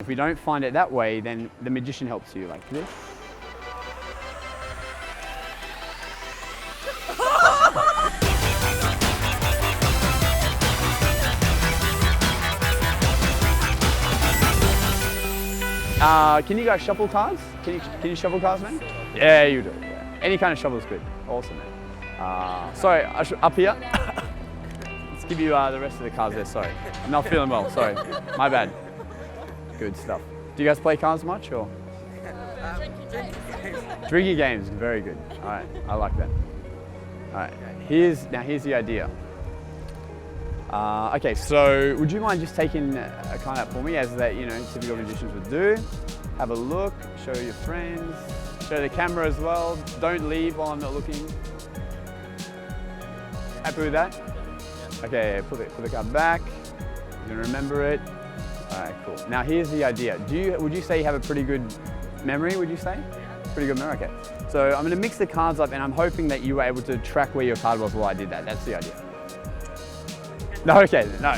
If we don't find it that way, then the magician helps you like this. Can you guys shuffle cards? Can you shuffle cards, man? Yeah, you do. Yeah. Any kind of shuffle is good. Awesome, man. Sorry, up here. Let's give you the rest of the cards there. Sorry, I'm not feeling well. Sorry, my bad. Good stuff. Do you guys play cards much or? Drinking games, very good. All right, I like that. All right, here's the idea. Okay, so would you mind just taking a card out for me, as that, you know, typical magicians would do? Have a look, show your friends, show the camera as well. Don't leave while I'm not looking. Happy with that? Okay, put the card back. You're gonna remember it. All right, cool. Now here's the idea. Would you say you have a pretty good memory? Would you say? Pretty good memory. Okay. So I'm gonna mix the cards up, and I'm hoping that you were able to track where your card was while I did that. That's the idea. No, okay, no.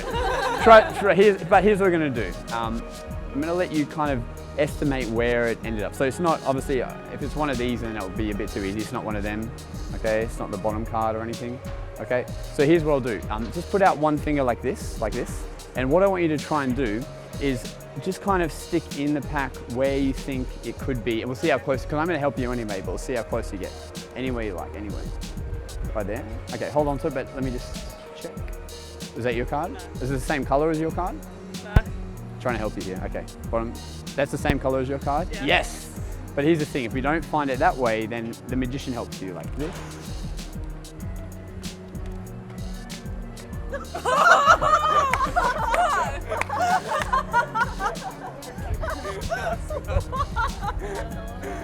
Here's what we're gonna do. I'm gonna let you kind of estimate where it ended up. So it's not, obviously, if it's one of these, then it'll be a bit too easy. It's not one of them, okay? It's not the bottom card or anything, okay? So here's what I'll do. Just put out one finger like this, and what I want you to try and do is just kind of stick in the pack where you think it could be, and we'll see how close, because I'm gonna help you anyway, but we'll see how close you get. Anywhere you like, anywhere. Right there? Okay, hold on to it, but let me just check. Is that your card? Is it the same color as your card? No. Trying to help you here. Okay, bottom. That's the same color as your card? Yeah. Yes! But here's the thing, if we don't find it that way, then the magician helps you like this.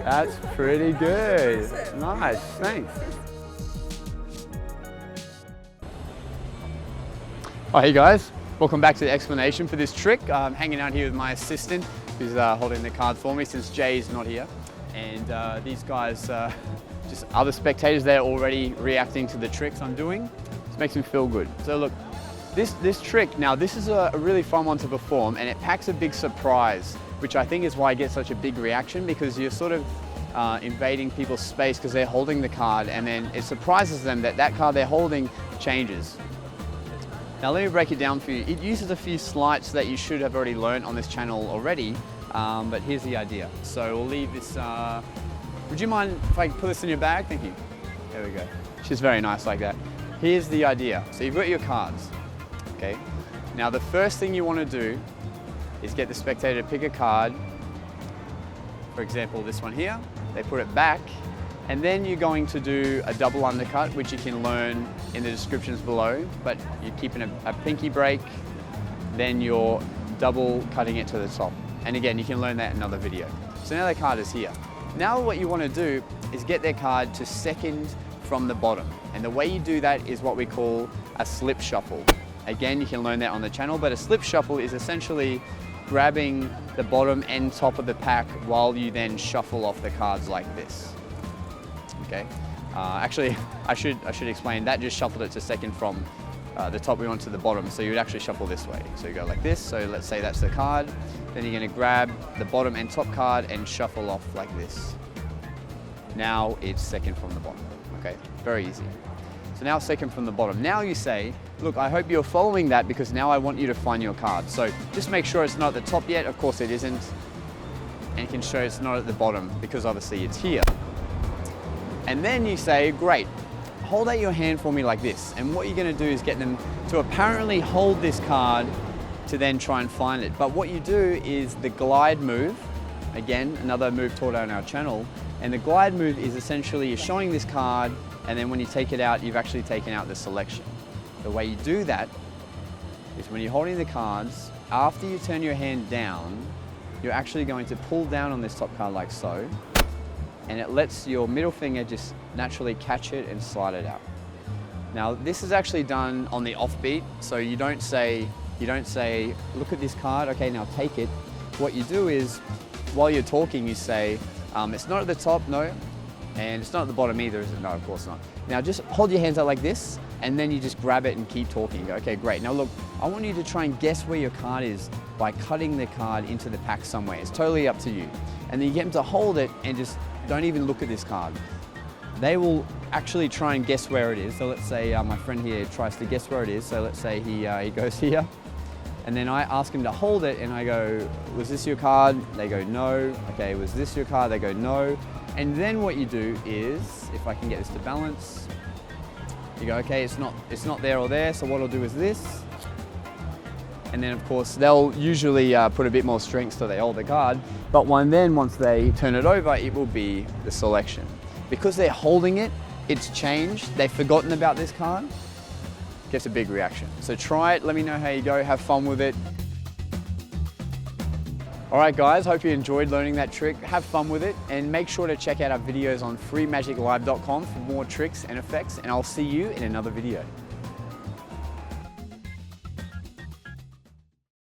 That's pretty good. Nice, thanks. Oh, hey guys, welcome back to the explanation for this trick. I'm hanging out here with my assistant who's holding the card for me since Jay's not here. And these guys, just other spectators, they're already reacting to the tricks I'm doing. This makes me feel good. So look, this trick, now this is a really fun one to perform, and it packs a big surprise, which I think is why I get such a big reaction, because you're sort of invading people's space because they're holding the card, and then it surprises them that that card they're holding changes. Now let me break it down for you. It uses a few sleights that you should have already learned on this channel already, but here's the idea. So we'll leave this, would you mind if I put this in your bag? Thank you. There we go. She's very nice like that. Here's the idea. So you've got your cards, okay? Now the first thing you want to do is get the spectator to pick a card. For example, this one here. They put it back, and then you're going to do a double undercut, which you can learn in the descriptions below, but you're keeping a pinky break, then you're double cutting it to the top. And again, you can learn that in another video. So now their card is here. Now what you want to do is get their card to second from the bottom. And the way you do that is what we call a slip shuffle. Again, you can learn that on the channel, but a slip shuffle is essentially grabbing the bottom and top of the pack while you then shuffle off the cards like this. Okay. Actually, I should explain that. Just shuffled it to second from the top we want to the bottom. So you would actually shuffle this way. So you go like this. So let's say that's the card. Then you're going to grab the bottom and top card and shuffle off like this. Now it's second from the bottom. Okay, very easy. So now it's second from the bottom. Now you say, look, I hope you're following that, because now I want you to find your card. So just make sure it's not at the top yet. Of course it isn't. And you can show it's not at the bottom, because obviously it's here. And then you say, great, hold out your hand for me like this. And what you're going to do is get them to apparently hold this card to then try and find it. But what you do is the glide move, again, another move taught on our channel. And the glide move is essentially you're showing this card, and then when you take it out, you've actually taken out the selection. The way you do that is when you're holding the cards, after you turn your hand down, you're actually going to pull down on this top card like so, and it lets your middle finger just naturally catch it and slide it out. Now this is actually done on the offbeat, so you don't say, look at this card, okay, now take it. What you do is, while you're talking, you say, it's not at the top, no, and it's not at the bottom either, is it? No, of course not. Now just hold your hands out like this, and then you just grab it and keep talking. You go, okay, great. Now look, I want you to try and guess where your card is by cutting the card into the pack somewhere. It's totally up to you. And then you get them to hold it and just don't even look at this card. They will actually try and guess where it is. So let's say my friend here tries to guess where it is. So let's say he goes here, and then I ask him to hold it and I go, was this your card? They go, no. Okay, was this your card? They go, no. And then what you do is, if I can get this to balance, you go, okay, it's not there or there, so what I'll do is this. And then of course, they'll usually put a bit more strength so they hold the card, but once they turn it over, it will be the selection. Because they're holding it, it's changed, they've forgotten about this card, gets a big reaction. So try it, let me know how you go, have fun with it. All right guys, hope you enjoyed learning that trick. Have fun with it, and make sure to check out our videos on freemagiclive.com for more tricks and effects, and I'll see you in another video.